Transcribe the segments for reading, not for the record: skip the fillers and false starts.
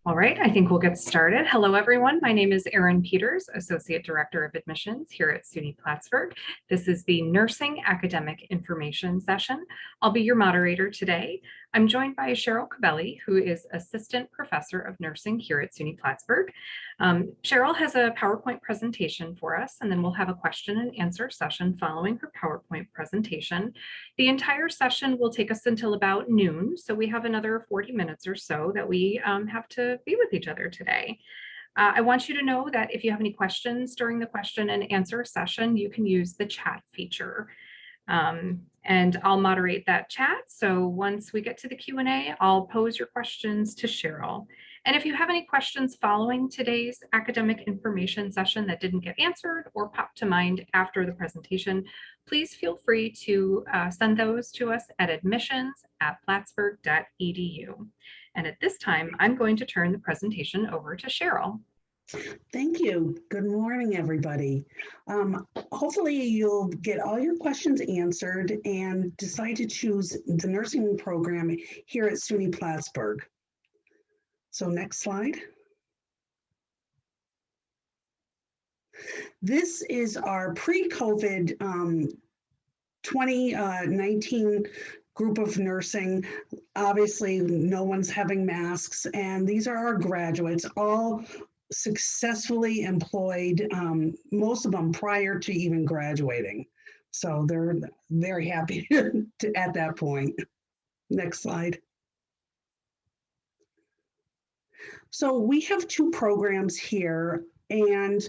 All right, I think we'll get started. Hello, everyone. My name is Erin Peters, Associate Director of Admissions here at SUNY Plattsburgh. This is the Nursing Academic Information session. I'll be your moderator today. I'm joined by Cheryl Cabelli, who is Assistant Professor of Nursing here at SUNY Plattsburgh. Cheryl has a PowerPoint presentation for us, and then we'll have a question and answer session following her PowerPoint presentation. The entire session will take us until about noon, so we have another 40 minutes or so that we have to be with each other today. I want you to know that if you have any questions during the question and answer session, you can use the chat feature. And I'll moderate that chat. So once we get to the Q&A, I'll pose your questions to Cheryl. And if you have any questions following today's academic information session that didn't get answered or pop to mind after the presentation, please feel free to send those to us at admissions@plattsburgh.edu. And at this time, I'm going to turn the presentation over to Cheryl. Thank you. Good morning, everybody. Hopefully you'll get all your questions answered and decide to choose the nursing program here at SUNY Plattsburgh. So next slide. This is our pre-COVID 2019 group of nursing. Obviously, no one's having masks, and these are our graduates, all successfully employed, most of them prior to even graduating. So they're very happy at that point. Next slide. So we have two programs here, and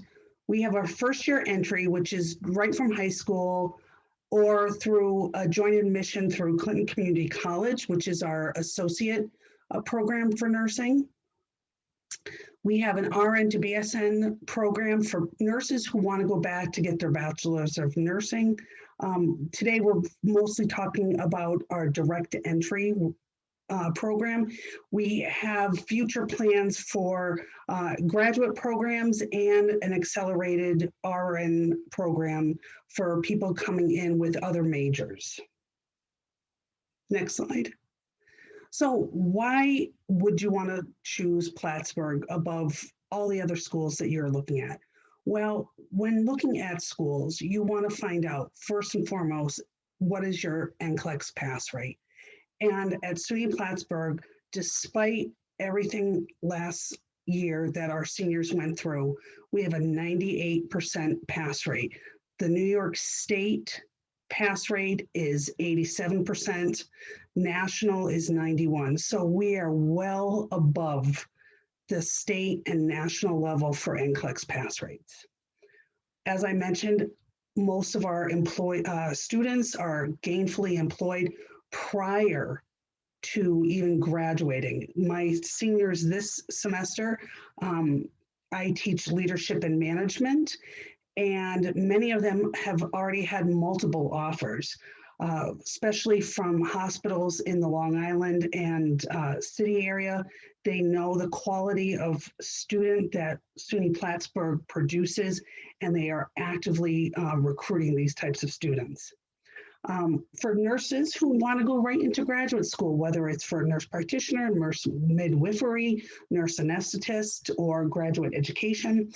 we have our first year entry, which is right from high school or through a joint admission through Clinton Community College, which is our associate program for nursing. We have an RN to BSN program for nurses who want to go back to get their bachelor's of nursing. Today, we're mostly talking about our direct entry program. We have future plans for graduate programs and an accelerated RN program for people coming in with other majors. Next slide. So why would you want to choose Plattsburgh above all the other schools that you're looking at? Well, when looking at schools, you want to find out first and foremost, what is your NCLEX pass rate? And at SUNY Plattsburgh, despite everything last year that our seniors went through, we have a 98% pass rate. The New York State pass rate is 87%, national is 91%. So we are well above the state and national level for NCLEX pass rates. As I mentioned, most of our students are gainfully employed prior to even graduating. My seniors this semester, I teach leadership and management, and many of them have already had multiple offers, especially from hospitals in the Long Island and city area. They know the quality of student that SUNY Plattsburgh produces, and they are actively recruiting these types of students. For nurses who want to go right into graduate school, whether it's for nurse practitioner, nurse midwifery, nurse anesthetist, or graduate education,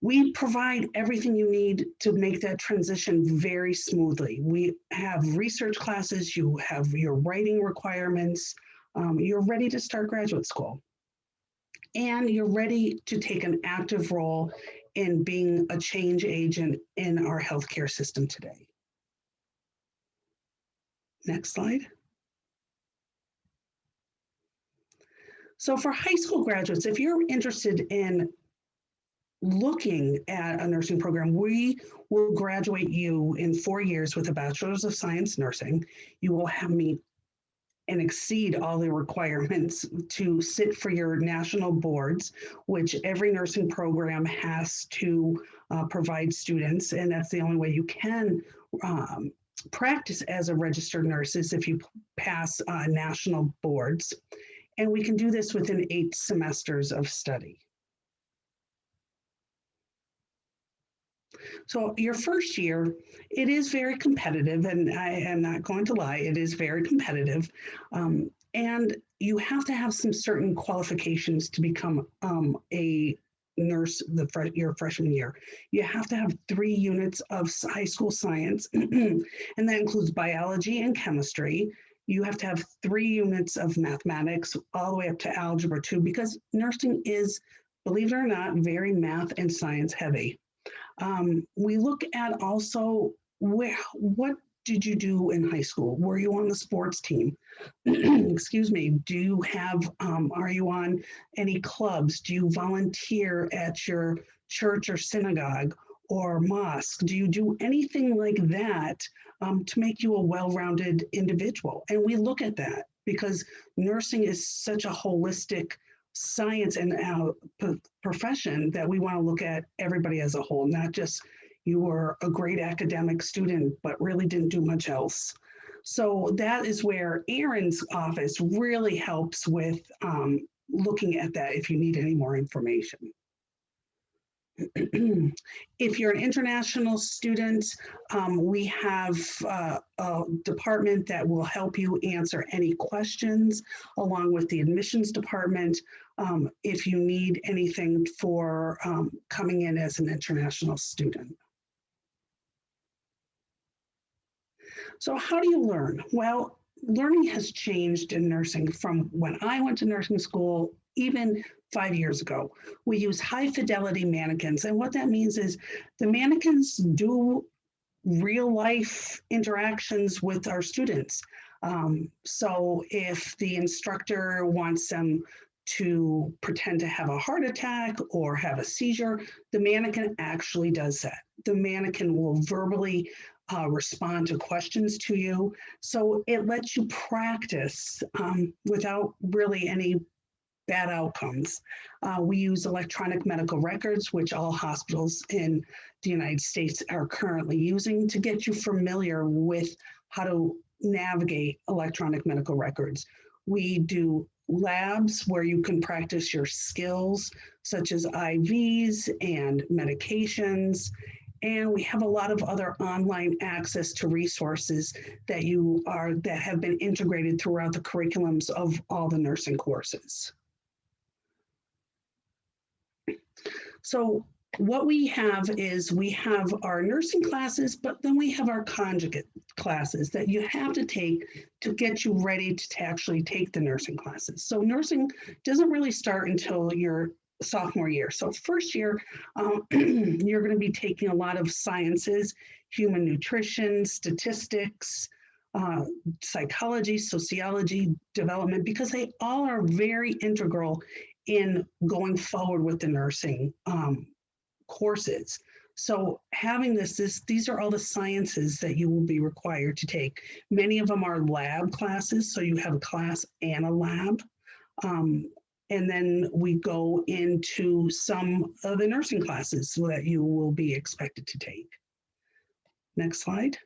we provide everything you need to make that transition very smoothly. We have research classes, you have your writing requirements, you're ready to start graduate school. And you're ready to take an active role in being a change agent in our healthcare system today. Next slide. So for high school graduates, if you're interested in looking at a nursing program, we will graduate you in 4 years with a Bachelor's of Science Nursing. You will have meet and exceed all the requirements to sit for your national boards, which every nursing program has to provide students, and that's the only way you can practice as a registered nurse is if you pass national boards. And we can do this within 8 semesters of study. So your first year, it is very competitive, and I am not going to lie, it is very competitive. And you have to have some certain qualifications to become a nurse your freshman year. You have to have 3 units of high school science, and that includes biology and chemistry. You have to have 3 units of mathematics, all the way up to algebra 2, because nursing is, believe it or not, very math and science heavy. We look at also what did you do in high school? Were you on the sports team? Excuse me. Do you have, are you on any clubs? Do you volunteer at your church or synagogue or mosque? Do you do anything like that to make you a well-rounded individual? And we look at that because nursing is such a holistic science and profession that we want to look at everybody as a whole, not just you were a great academic student, but really didn't do much else. So that is where Erin's office really helps with looking at that if you need any more information. If you're an international student, we have a department that will help you answer any questions along with the admissions department if you need anything for coming in as an international student. So how do you learn? Well, learning has changed in nursing from when I went to nursing school, even 5 years ago. We use high fidelity mannequins. And what that means is the mannequins do real life interactions with our students. So if the instructor wants them to pretend to have a heart attack or have a seizure, the mannequin actually does that. The mannequin will verbally respond to questions to you. So it lets you practice without really any bad outcomes. We use electronic medical records, which all hospitals in the United States are currently using to get you familiar with how to navigate electronic medical records. We do labs where you can practice your skills, such as IVs and medications. And we have a lot of other online access to resources that have been integrated throughout the curriculums of all the nursing courses. So what we have is we have our nursing classes, but then we have our conjugate classes that you have to take to get you ready to actually take the nursing classes. So nursing doesn't really start until your sophomore year. So first year, you're going to be taking a lot of sciences, human nutrition, statistics, psychology, sociology, development, because they all are very integral in going forward with the nursing courses. So having these are all the sciences that you will be required to take. Many of them are lab classes, so you have a class and a lab. And then we go into some of the nursing classes that you will be expected to take. Next slide.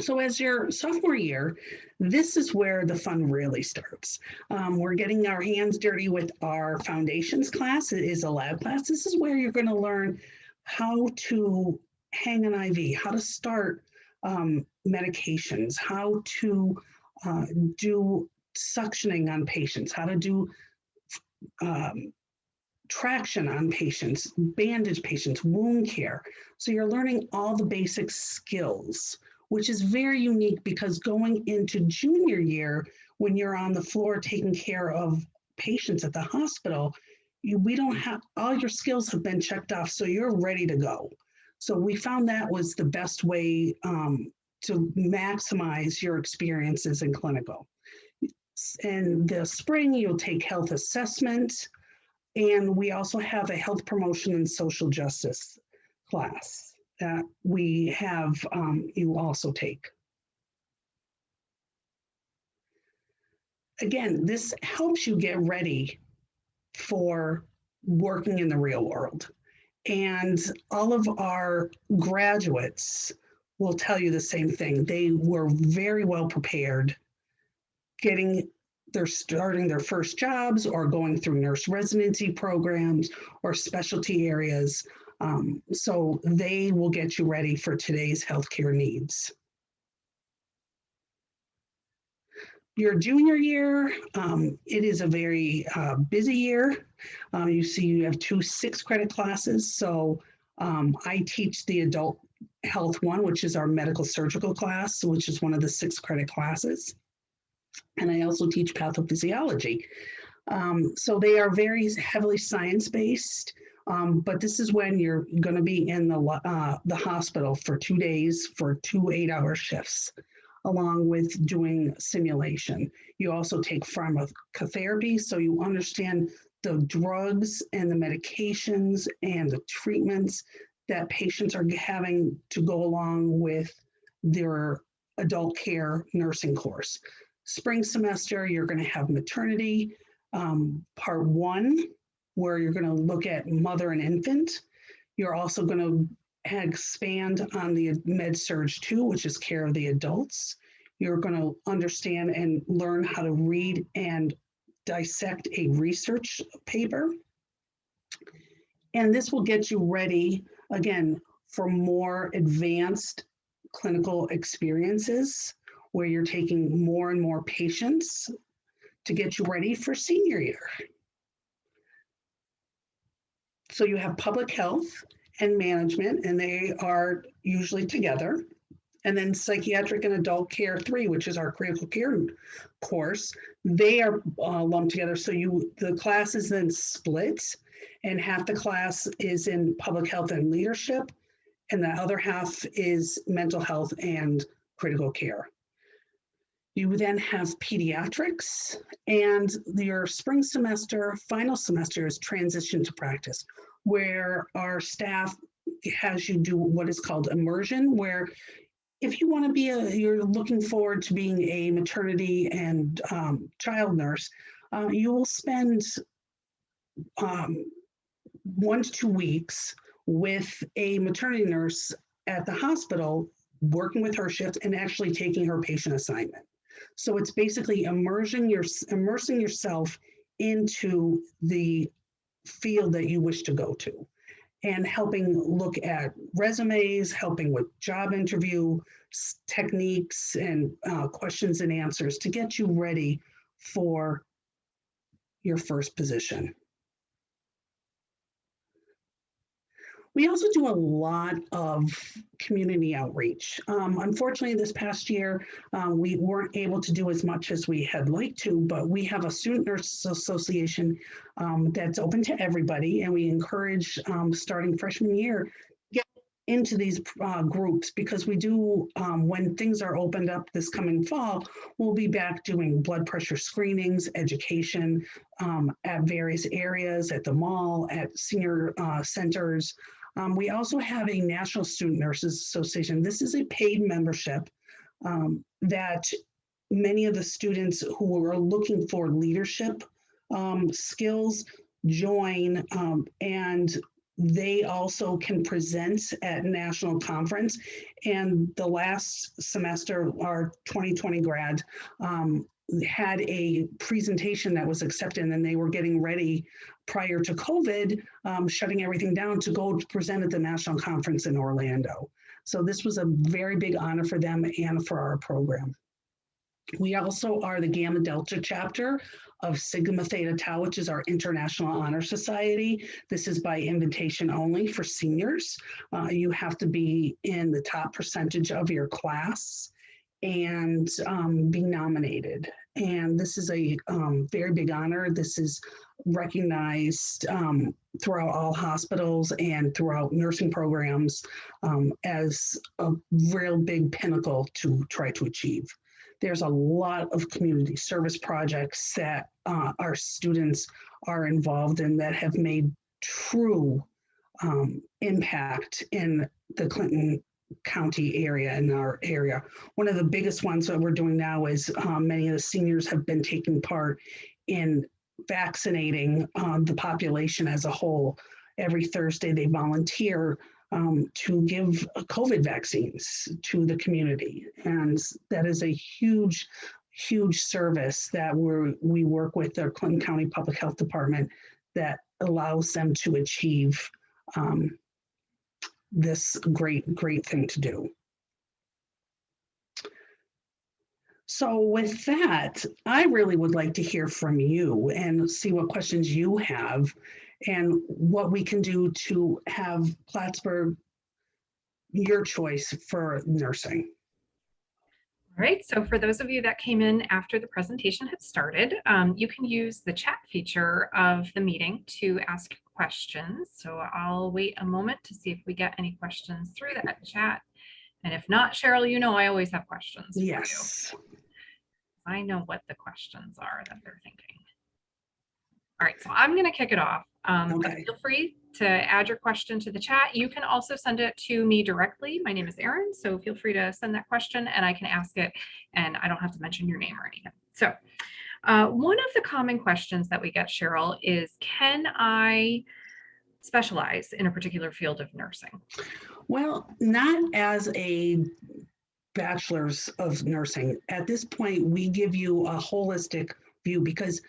So as your sophomore year, this is where the fun really starts. We're getting our hands dirty with our foundations class. It is a lab class. This is where you're going to learn how to hang an IV, how to start medications, how to do suctioning on patients, how to do traction on patients, bandage patients, wound care. So you're learning all the basic skills, which is very unique because going into junior year, when you're on the floor taking care of patients at the hospital, we don't have, all your skills have been checked off, so you're ready to go. So we found that was the best way to maximize your experiences in clinical. In the spring, you'll take health assessment, and we also have a health promotion and social justice class that we have you also take. Again, this helps you get ready for working in the real world. And all of our graduates will tell you the same thing. They were very well prepared starting their first jobs or going through nurse residency programs or specialty areas. So they will get you ready for today's healthcare needs. Your junior year, it is a very busy year. You see, you have two 6-credit classes. So I teach the adult health one, which is our medical surgical class, which is one of the 6-credit classes. And I also teach pathophysiology. So they are very heavily science-based. But this is when you're going to be in the hospital for 2 days for 2 8-hour shifts, along with doing simulation. You also take pharmacotherapy, so you understand the drugs and the medications and the treatments that patients are having to go along with their adult care nursing course. Spring semester, you're going to have maternity, part 1, where you're going to look at mother and infant. You're also going to expand on the med-surg 2, which is care of the adults. You're going to understand and learn how to read and dissect a research paper. And this will get you ready, again, for more advanced clinical experiences where you're taking more and more patients to get you ready for senior year. So you have public health and management, and they are usually together. And then psychiatric and adult care 3, which is our critical care course, they are lumped together. So the class is then split, and half the class is in public health and leadership, and the other half is mental health and critical care. You then have pediatrics, and your spring semester, final semester is transition to practice, where our staff has you do what is called immersion, where if you want to be you're looking forward to being a maternity and child nurse, you will spend 1 to 2 weeks with a maternity nurse at the hospital, working with her shift and actually taking her patient assignment. So it's basically immersing yourself into the field that you wish to go to, and helping look at resumes, helping with job interview techniques and questions and answers to get you ready for your first position. We also do a lot of community outreach. Unfortunately, this past year, we weren't able to do as much as we had liked to, but we have a Student Nurses Association that's open to everybody, and we encourage starting freshman year, get into these groups, because we do, when things are opened up this coming fall, we'll be back doing blood pressure screenings, education at various areas, at the mall, at senior centers. We also have a National Student Nurses Association. This is a paid membership that many of the students who are looking for leadership skills join, and they also can present at national conference. And the last semester, our 2020 grad had a presentation that was accepted, and they were getting ready prior to COVID, shutting everything down, to go to present at the national conference in Orlando. So this was a very big honor for them and for our program. We also are the Gamma Delta chapter of Sigma Theta Tau, which is our International Honor Society. This is by invitation only for seniors. You have to be in the top percentage of your class and be nominated. And this is a very big honor. This is recognized throughout all hospitals and throughout nursing programs as a real big pinnacle to try to achieve. There's a lot of community service projects that our students are involved in that have made true impact in the Clinton County area, in our area. One of the biggest ones that we're doing now is many of the seniors have been taking part in vaccinating the population as a whole. Every Thursday they volunteer to give COVID vaccines to the community. And that is a huge, huge service that we work with the Clinton County Public Health Department that allows them to achieve this great thing to do. So with that, I really would like to hear from you and see what questions you have and what we can do to have Plattsburgh your choice for nursing. All right, so for those of you that came in after the presentation had started, you can use the chat feature of the meeting to ask questions. So I'll wait a moment to see if we get any questions through that chat. And if not, Cheryl, you know I always have questions for you. Yes. I know what the questions are that they're thinking. All right, so I'm going to kick it off. But Okay. feel free to add your question to the chat. You can also send it to me directly. My name is Erin, so feel free to send that question and I can ask it, and I don't have to mention your name or anything. So one of the common questions that we get, Cheryl, is can I specialize in a particular field of nursing? Well, not as a bachelor's of nursing. At this point, we give you a holistic view because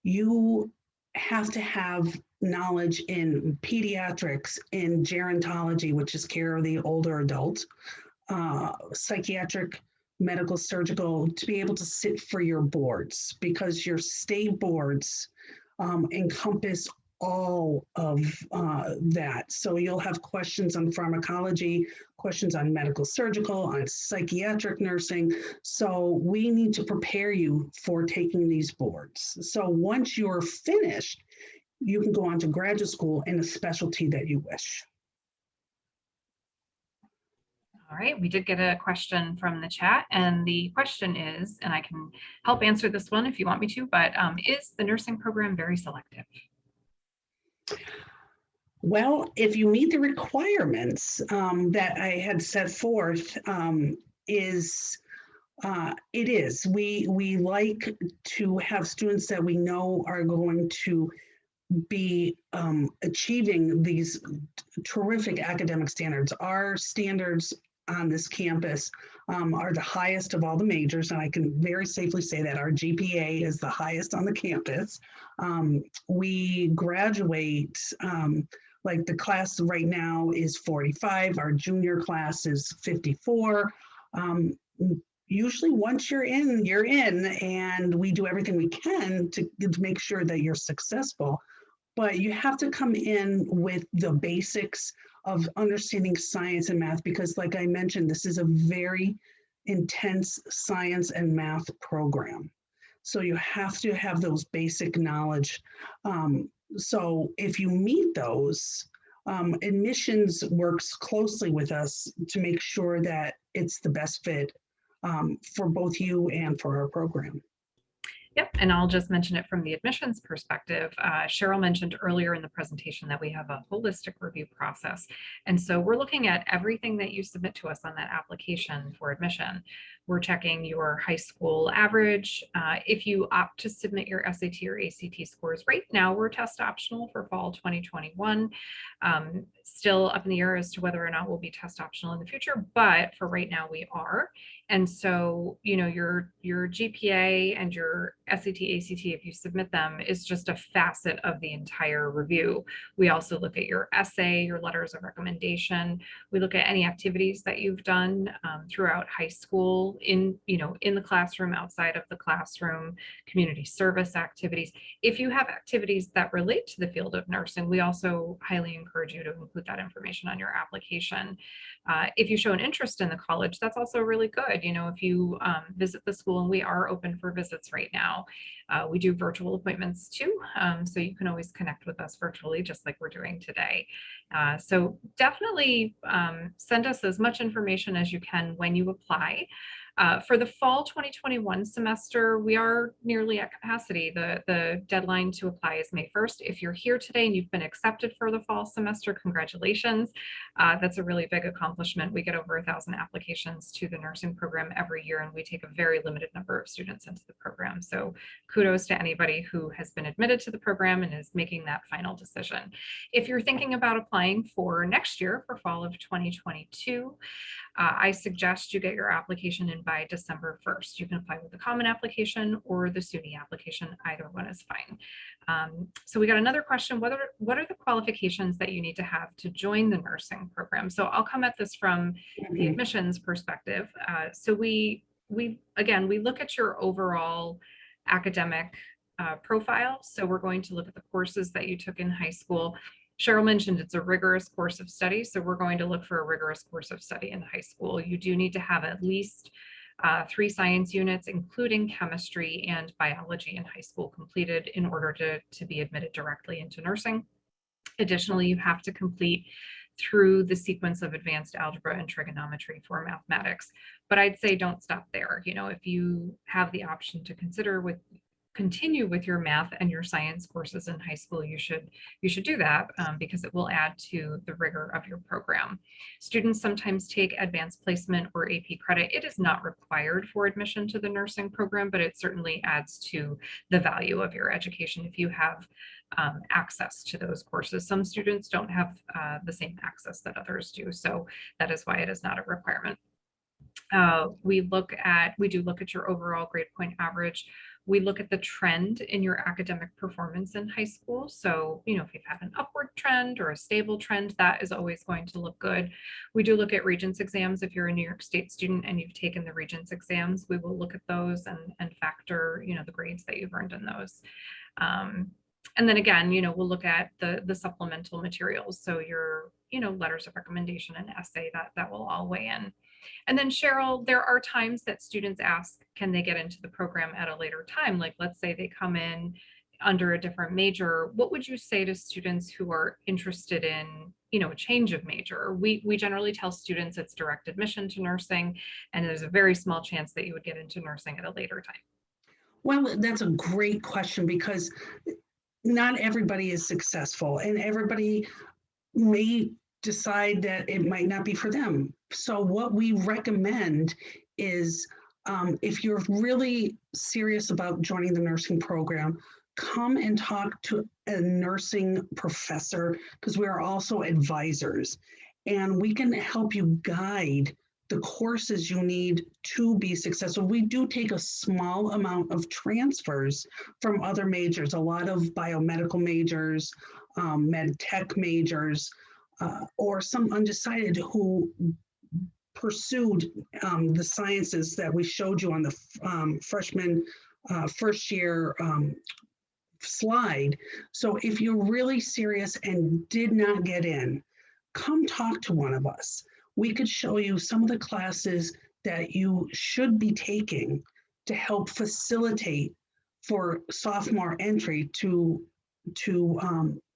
you have to have knowledge in pediatrics, in gerontology, which is care of the older adult, psychiatric, medical, surgical, to be able to sit for your boards because your state boards encompass all of that. So you'll have questions on pharmacology, questions on medical surgical, on psychiatric nursing. So we need to prepare you for taking these boards. So once you're finished, you can go on to graduate school in a specialty that you wish. All right, we did get a question from the chat, and the question is, and I can help answer this one if you want me to, but is the nursing program very selective? Well, if you meet the requirements that I had set forth, is it is. We like to have students that we know are going to be achieving these terrific academic standards. Our standards on this campus are the highest of all the majors, and I can very safely say that our GPA is the highest on the campus. We graduate, like the class right now is 45, our junior class is 54. Usually once you're in, and we do everything we can to make sure that you're successful. But you have to come in with the basics of understanding science and math because, like I mentioned, this is a very intense science and math program. So you have to have those basic knowledge. So if you meet those, admissions works closely with us to make sure that it's the best fit for both you and for our program. Yep, and I'll just mention it from the admissions perspective. Cheryl mentioned earlier in the presentation that we have a holistic review process. And so we're looking at everything that you submit to us on that application for admission. We're checking your high school average. If you opt to submit your SAT or ACT scores right now, we're test optional for fall 2021. Still up in the air as to whether or not we'll be test optional in the future, but for right now we are. And so, you know, your GPA and your SAT, ACT, if you submit them, is just a facet of the entire review. We also look at your essay, your letters of recommendation. We look at any activities that you've done throughout high school, in the classroom, outside of the classroom, community service activities. If you have activities that relate to the field of nursing, we also highly encourage you to include that information on your application. If you show an interest in the college, that's also really good. You know, if you visit the school, and we are open for visits right now, we do virtual appointments too. So you can always connect with us virtually, just like we're doing today. So definitely send us as much information as you can when you apply. For the fall 2021 semester, we are nearly at capacity. The deadline to apply is May 1st. If you're here today and you've been accepted for the fall semester, congratulations. That's a really big accomplishment. We get over 1,000 applications to the nursing program every year, and we take a very limited number of students into the program. So kudos to anybody who has been admitted to the program and is making that final decision. If you're thinking about applying for next year, for fall of 2022, I suggest you get your application in by December 1st. You can apply with the common application or the SUNY application. Either one is fine. So we got another question. What are the qualifications that you need to have to join the nursing program? So I'll come at this from the admissions perspective. So we we look at your overall academic profile. So we're going to look at the courses that you took in high school. Cheryl mentioned it's a rigorous course of study, so we're going to look for a rigorous course of study in high school. You do need to have at least 3 science units, including chemistry and biology in high school completed in order to be admitted directly into nursing. Additionally, you have to complete through the sequence of advanced algebra and trigonometry for mathematics. But I'd say don't stop there. You know, if you have the option to continue with your math and your science courses in high school, you should do that because it will add to the rigor of your program. Students sometimes take advanced placement or AP credit. It is not required for admission to the nursing program, but it certainly adds to the value of your education if you have access to those courses. Some students don't have the same access that others do, so that is why it is not a requirement. We do look at your overall grade point average. We look at the trend in your academic performance in high school. So, you know, if you've had an upward trend or a stable trend, that is always going to look good. We do look at Regents exams. If you're a New York State student and you've taken the Regents exams, we will look at those and factor, you know, the grades that you've earned in those. And then again, you know, we'll look at the supplemental materials. So your, you know, letters of recommendation and essay, that will all weigh in. And then Cheryl, there are times that students ask, can they get into the program at a later time? Like, let's say they come in under a different major. What would you say to students who are interested in, you know, a change of major? We generally tell students it's direct admission to nursing, and there's a very small chance that you would get into nursing at a later time. Well, that's a great question because not everybody is successful and everybody may decide that it might not be for them. So what we recommend is if you're really serious about joining the nursing program, come and talk to a nursing professor because we are also advisors and we can help you guide the courses you need to be successful. We do take a small amount of transfers from other majors, a lot of biomedical majors, med tech majors, or some undecided who pursued the sciences that we showed you on the freshman first year slide. So if you're really serious and did not get in, come talk to one of us. We could show you some of the classes that you should be taking to help facilitate for sophomore entry to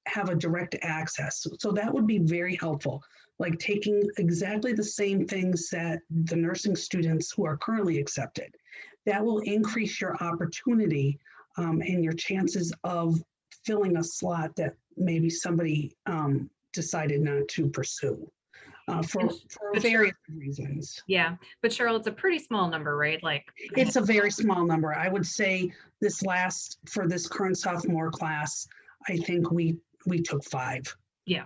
have a direct access. So that would be very helpful, like taking exactly the same things that the nursing students who are currently accepted. That will increase your opportunity and your chances of filling a slot that maybe somebody decided not to pursue. For various reasons. Yeah, but Cheryl, it's a pretty small number, right? Like it's a very small number. I would say for this current sophomore class, I think we took 5. Yeah.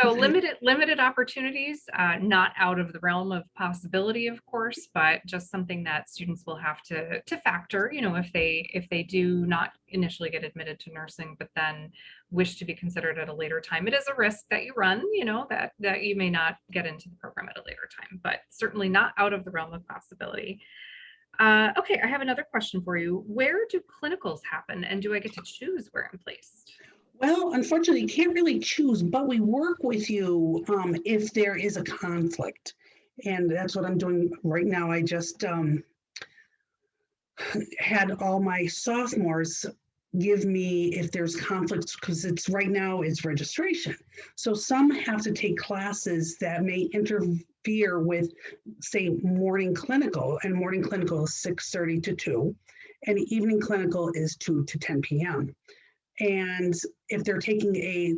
So limited opportunities, not out of the realm of possibility, of course, but just something that students will have to factor, you know, if they do not initially get admitted to nursing, but then wish to be considered at a later time. It is a risk that you run, you know, that you may not get into the program at a later time, but certainly not out of the realm of possibility. Okay, I have another question for you. Where do clinicals happen, and do I get to choose where I'm placed? Well, unfortunately, you can't really choose, but we work with you if there is a conflict. And that's what I'm doing right now. I just had all my sophomores give me if there's conflicts because right now it's registration. So some have to take classes that may interfere with, say, morning clinical, and morning clinical is 6:30 to 2, and evening clinical is 2 to 10 p.m. And if they're taking a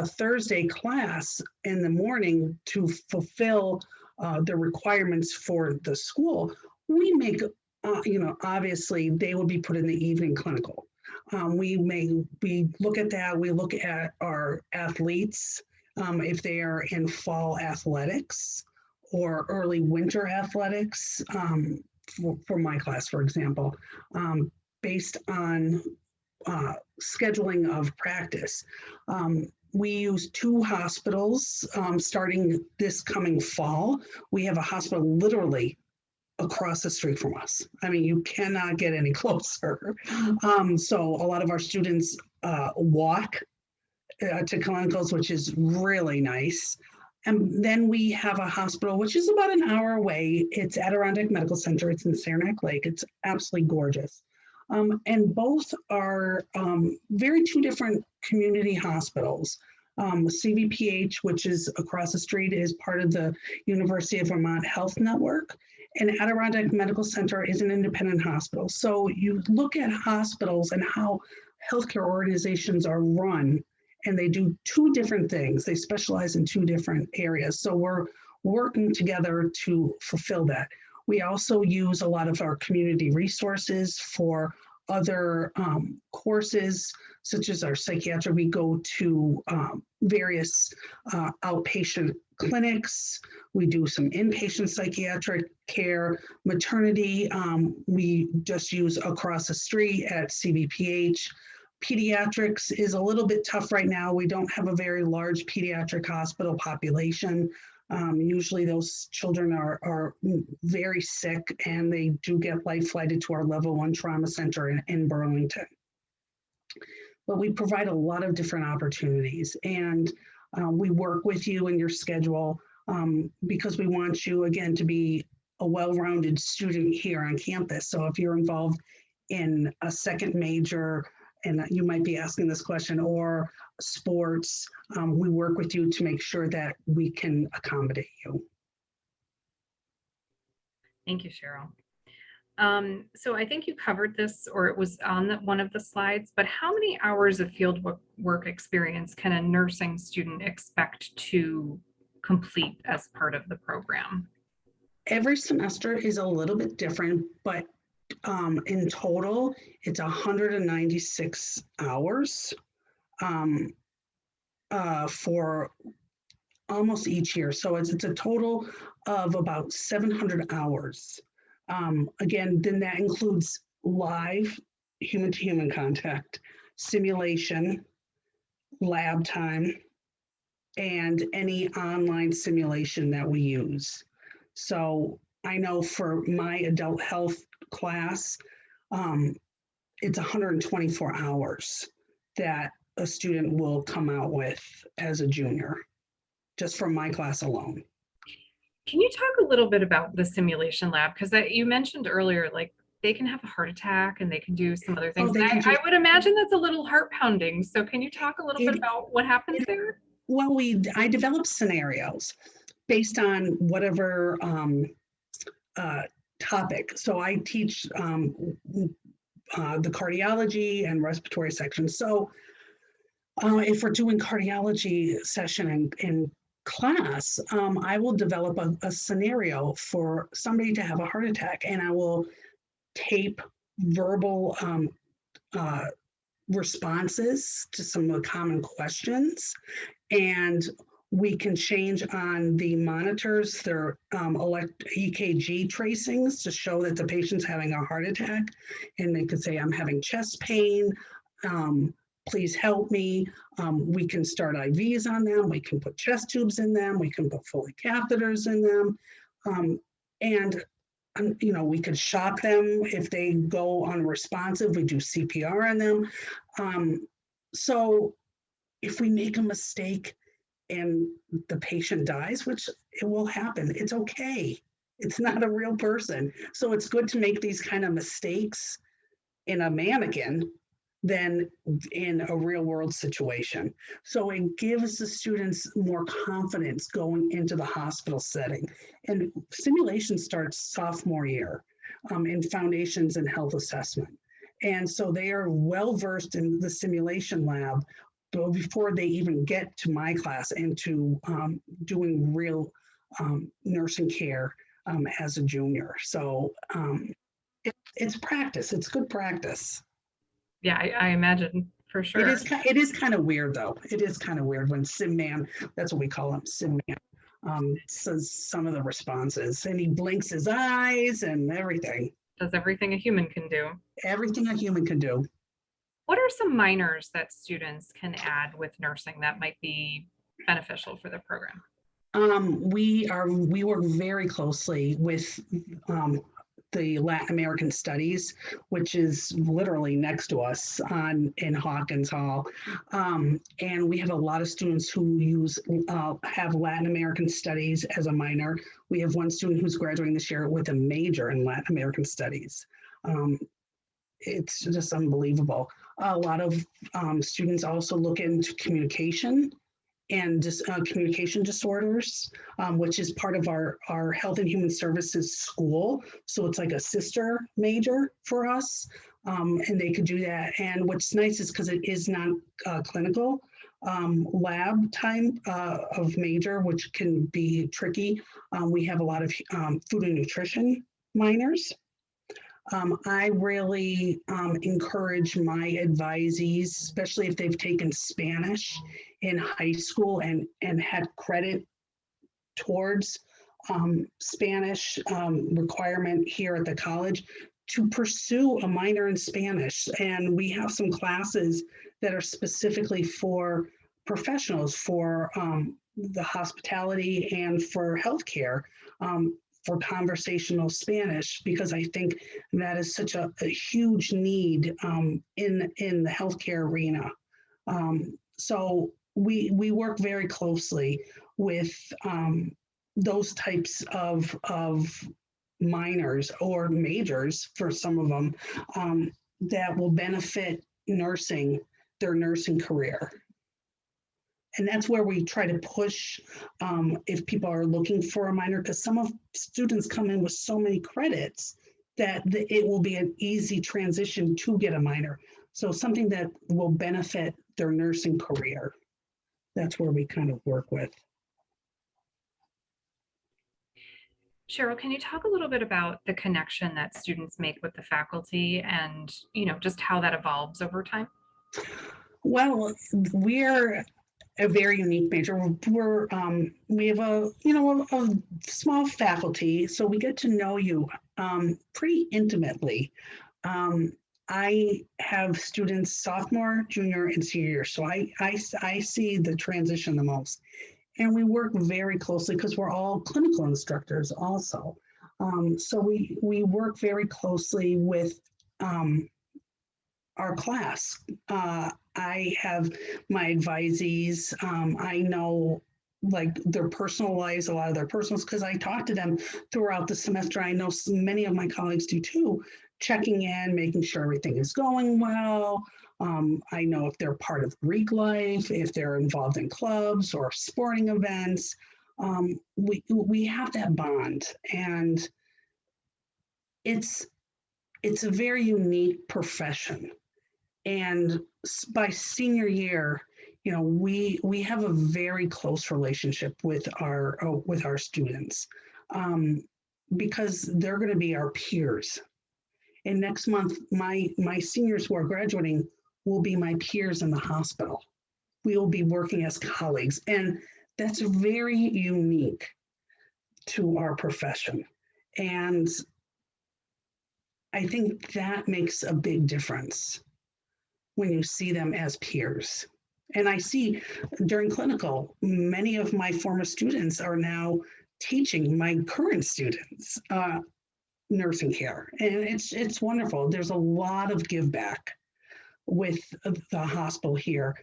Thursday class in the morning to fulfill the requirements for the school, we make, obviously they would be put in the evening clinical. We look at that. We look at our athletes, if they are in fall athletics or early winter athletics, for my class, for example, based on scheduling of practice. We use 2 hospitals starting this coming fall. We have a hospital literally across the street from us. I mean, you cannot get any closer. So a lot of our students walk to clinicals, which is really nice. And then we have a hospital, which is about an hour away. It's Adirondack Medical Center. It's in Saranac Lake. It's absolutely gorgeous. And both are very two different community hospitals. CVPH, which is across the street, is part of the University of Vermont Health Network. And Adirondack Medical Center is an independent hospital. So you look at hospitals and how healthcare organizations are run, and they do two different things. They specialize in two different areas. So we're working together to fulfill that. We also use a lot of our community resources for other courses, such as our psychiatry. We go to various outpatient clinics. We do some inpatient psychiatric care, maternity. We just use across the street at CVPH. Pediatrics is a little bit tough right now. We don't have a very large pediatric hospital population. Usually those children are very sick, and they do get life flighted to our level 1 trauma center in Burlington. But we provide a lot of different opportunities, and we work with you in your schedule because we want you, again, to be a well-rounded student here on campus. So if you're involved in a second major, and you might be asking this question, or sports, we work with you to make sure that we can accommodate you. Thank you, Cheryl. So I think you covered this, or it was on one of the slides, but how many hours of field work experience can a nursing student expect to complete as part of the program? Every semester is a little bit different, but in total, it's 196 hours for almost each year. So it's a total of about 700 hours. Again, then that includes live human-to-human contact, simulation, lab time, and any online simulation that we use. So I know for my adult health class, it's 124 hours that a student will come out with as a junior, just from my class alone. Can you talk a little bit about the simulation lab? Because you mentioned earlier, like they can have a heart attack and they can do some other things. I would imagine that's a little heart pounding. So can you talk a little bit about what happens there? Well, I develop scenarios based on whatever topic. So I teach the cardiology and respiratory section. So if we're doing cardiology session in class, I will develop a scenario for somebody to have a heart attack, and I will tape verbal responses to some of the common questions, and we can change on the monitors their EKG tracings to show that the patient's having a heart attack, and they could say, I'm having chest pain, please help me. We can start IVs on them, we can put chest tubes in them, we can put Foley catheters in them, and you know, we could shock them if they go unresponsive. We do CPR on them. So if we make a mistake and the patient dies, which it will happen, it's okay. It's not a real person. So it's good to make these kind of mistakes in a mannequin than in a real world situation. So it gives the students more confidence going into the hospital setting. And simulation starts sophomore year in foundations and health assessment. And so they are well versed in the simulation lab before they even get to my class and to doing real nursing care as a junior. So it's practice. It's good practice. Yeah, I imagine for sure. It is kind of weird though. It is kind of weird when SimMan, that's what we call him, SimMan, says some of the responses, and he blinks his eyes and everything. Does everything a human can do. Everything a human can do. What are some minors that students can add with nursing that might be beneficial for the program? We work very closely with the Latin American Studies, which is literally next to us in Hawkins Hall. And we have a lot of students who have Latin American Studies as a minor. We have one student who's graduating this year with a major in Latin American Studies. It's just unbelievable. A lot of students also look into communication and communication disorders, which is part of our Health and Human Services school. So it's like a sister major for us, and they could do that. And what's nice is because it is not clinical lab time of major, which can be tricky. We have a lot of food and nutrition minors. I really encourage my advisees, especially if they've taken Spanish in high school and had credit towards Spanish requirement here at the college, to pursue a minor in Spanish. And we have some classes that are specifically for professionals, for the hospitality and for healthcare. For conversational Spanish, because I think that is such a huge need in the healthcare arena. So we work very closely with those types of minors or majors for some of them that will benefit their nursing career. And that's where we try to push if people are looking for a minor, because some of students come in with so many credits that it will be an easy transition to get a minor. So something that will benefit their nursing career. That's where we kind of work with. Cheryl, can you talk a little bit about the connection that students make with the faculty and, just how that evolves over time? Well, we're a very unique major. We have a small faculty, so we get to know you pretty intimately. I have students sophomore, junior, and senior year, so I see the transition the most, and we work very closely because we're all clinical instructors also. So we work very closely with our class. I have my advisees. I know like their personal lives, a lot of their personals, because I talk to them throughout the semester. I know many of my colleagues do too, checking in, making sure everything is going well. I know if they're part of Greek life, if they're involved in clubs or sporting events. We have that bond, and it's a very unique profession. And by senior year, we have a very close relationship with our students because they're going to be our peers. And next month, my seniors who are graduating will be my peers in the hospital. We will be working as colleagues, and that's very unique to our profession. And I think that makes a big difference when you see them as peers. And I see during clinical, many of my former students are now teaching my current students nursing care. And it's wonderful. There's a lot of give back with the hospital here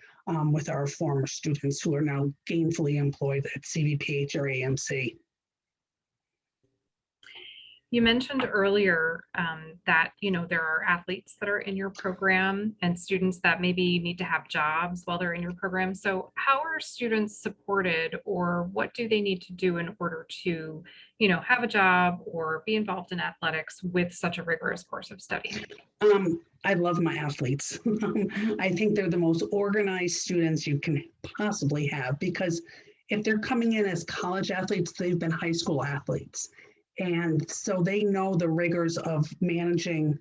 with our former students who are now gainfully employed at CVPH or AMC. You mentioned earlier that, there are athletes that are in your program and students that maybe need to have jobs while they're in your program. So how are students supported, or what do they need to do in order to, have a job or be involved in athletics with such a rigorous course of study? I love my athletes. I think they're the most organized students you can possibly have, because if they're coming in as college athletes, they've been high school athletes. And so they know the rigors of managing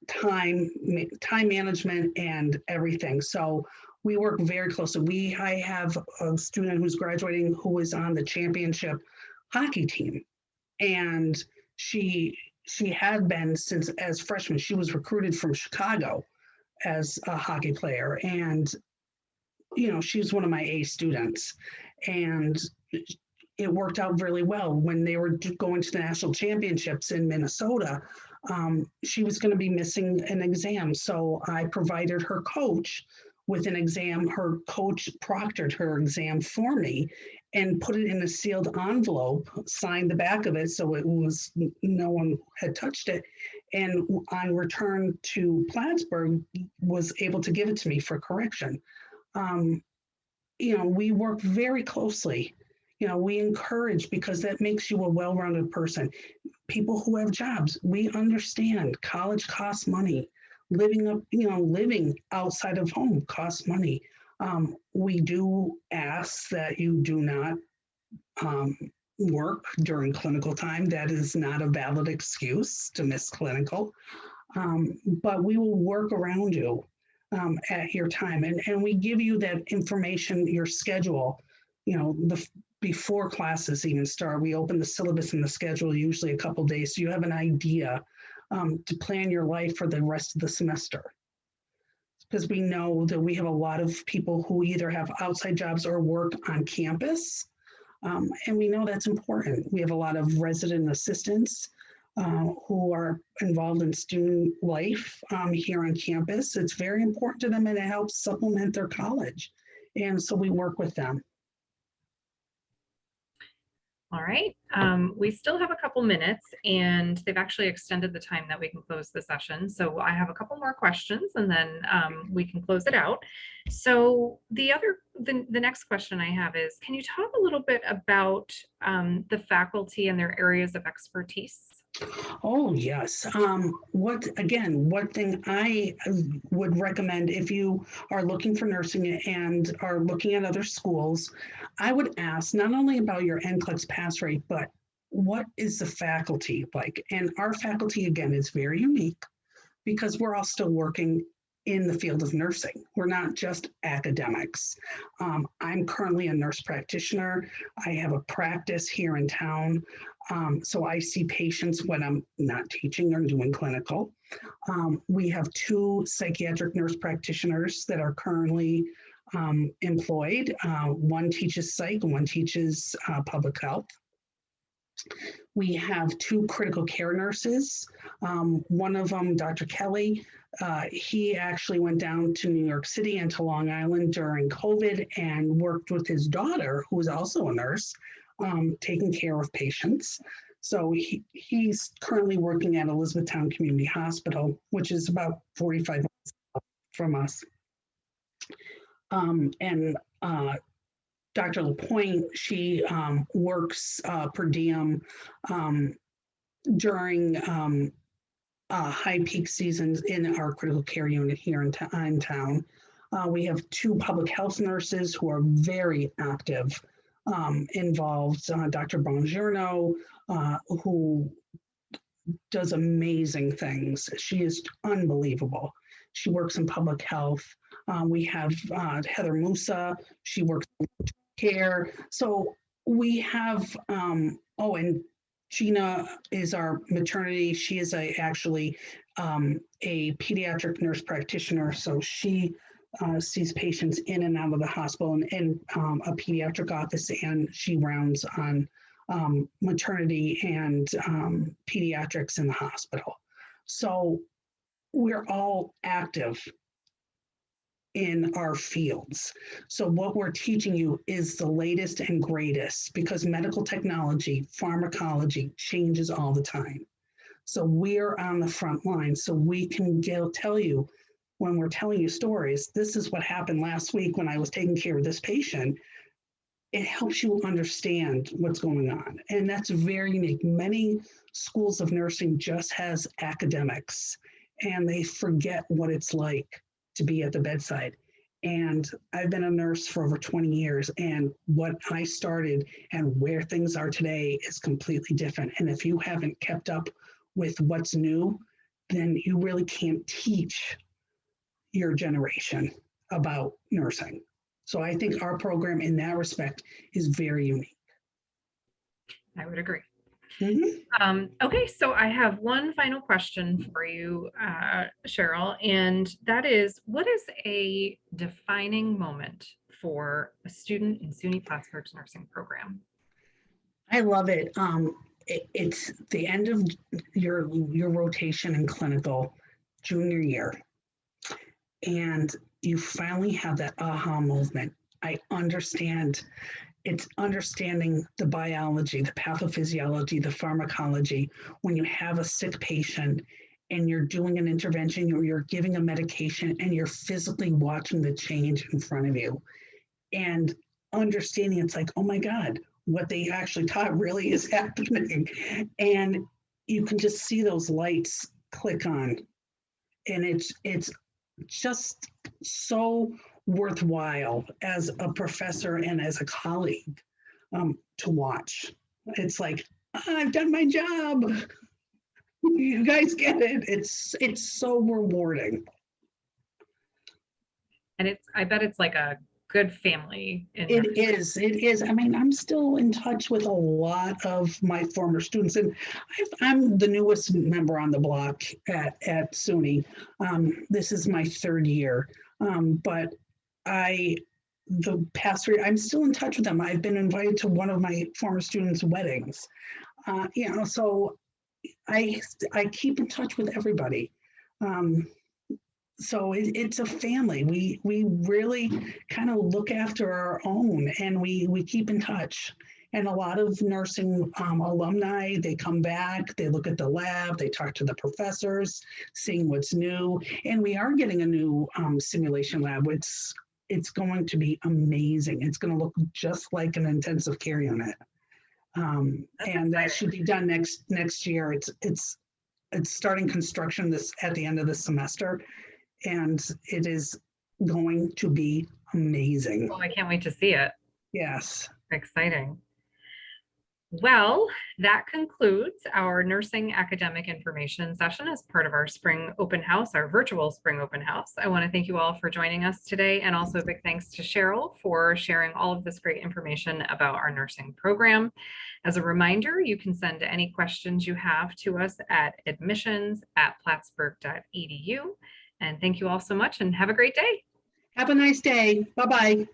time management and everything. So we work very closely. I have a student who's graduating who was on the championship hockey team. And she had been since as freshman. She was recruited from Chicago as a hockey player. And she was one of my A students, and it worked out really well when they were going to the national championships in Minnesota. She was going to be missing an exam, so I provided her coach with an exam. Her coach proctored her exam for me and put it in a sealed envelope, signed the back of it so it was no one had touched it, and on return to Plattsburgh was able to give it to me for correction. um, we work very closely. We encourage, because that makes you a well-rounded person. People who have jobs, we understand college costs money. Living outside of home costs money. We do ask that you do not work during clinical time. That is not a valid excuse to miss clinical. But we will work around you at your time. And we give you that information, your schedule, before classes even start. We open the syllabus and the schedule usually a couple days, so you have an idea to plan your life for the rest of the semester. Because we know that we have a lot of people who either have outside jobs or work on campus. And we know that's important. We have a lot of resident assistants who are involved in student life here on campus. It's very important to them, and it helps supplement their college. And so we work with them. All right, we still have a couple minutes, and they've actually extended the time that we can close the session. So I have a couple more questions, and then we can close it out. So the next question I have is, can you talk a little bit about the faculty and their areas of expertise? Oh, yes. One thing I would recommend if you are looking for nursing and are looking at other schools, I would ask not only about your NCLEX pass rate, but what is the faculty like? And our faculty, again, is very unique because we're all still working in the field of nursing. We're not just academics. I'm currently a nurse practitioner. I have a practice here in town. So I see patients when I'm not teaching or doing clinical. We have 2 psychiatric nurse practitioners that are currently employed. One teaches psych and one teaches public health. We have 2 critical care nurses. One of them, Dr. Kelly, he actually went down to New York City and to Long Island during COVID and worked with his daughter, who is also a nurse, taking care of patients. So he's currently working at Elizabethtown Community Hospital, which is about 45 minutes from us. And Dr. LaPointe, she works per diem during high peak seasons in our critical care unit here in town. We have 2 public health nurses who are very active, involved. Dr. Bongiorno, who does amazing things. She is unbelievable. She works in public health. We have Heather Musa. She works in care. So we have, and Gina is our maternity. She is actually a pediatric nurse practitioner. So she sees patients in and out of the hospital in a pediatric office, and she rounds on maternity and pediatrics in the hospital. So we're all active in our fields. So what we're teaching you is the latest and greatest, because medical technology, pharmacology changes all the time. So we're on the front line, so we can tell you, when we're telling you stories, this is what happened last week when I was taking care of this patient. It helps you understand what's going on. And that's very unique. Many schools of nursing just has academics, and they forget what it's like to be at the bedside. And I've been a nurse for over 20 years, and what I started and where things are today is completely different. And if you haven't kept up with what's new, then you really can't teach your generation about nursing. So I think our program in that respect is very unique. I would agree. Mm-hmm. Okay, so I have one final question for you, Cheryl, and that is, what is a defining moment for a student in SUNY Plattsburgh's nursing program? I love it. It's the end of your rotation in clinical junior year, and you finally have that aha moment. I understand. It's understanding the biology, the pathophysiology, the pharmacology. When you have a sick patient and you're doing an intervention, or you're giving a medication, and you're physically watching the change in front of you, and understanding it's like, oh my God, what they actually taught really is happening. And you can just see those lights click on. And it's just so worthwhile as a professor and as a colleague to watch. It's like, I've done my job. You guys get it. It's so rewarding. And I bet it's like a good family in It nursing. is. It is. I mean, I'm still in touch with a lot of my former students, and I'm the newest member on the block at SUNY. This is my third year, but the past 3, I'm still in touch with them. I've been invited to one of my former students' weddings. So I keep in touch with everybody. So it's a family. We really kind of look after our own, and we keep in touch. And a lot of nursing alumni, they come back, they look at the lab, they talk to the professors, seeing what's new. And we are getting a new simulation lab. It's going to be amazing. It's going to look just like an intensive care unit. And that should be done next year. It's starting construction at the end of the semester, and it is going to be amazing. Oh, I can't wait to see it. Yes. Exciting. Well, that concludes our nursing academic information session as part of our spring open house, our virtual spring open house. I want to thank you all for joining us today, and also a big thanks to Cheryl for sharing all of this great information about our nursing program. As a reminder, you can send any questions you have to us at admissions@plattsburgh.edu. And thank you all so much, and have a great day. Have a nice day. Bye-bye.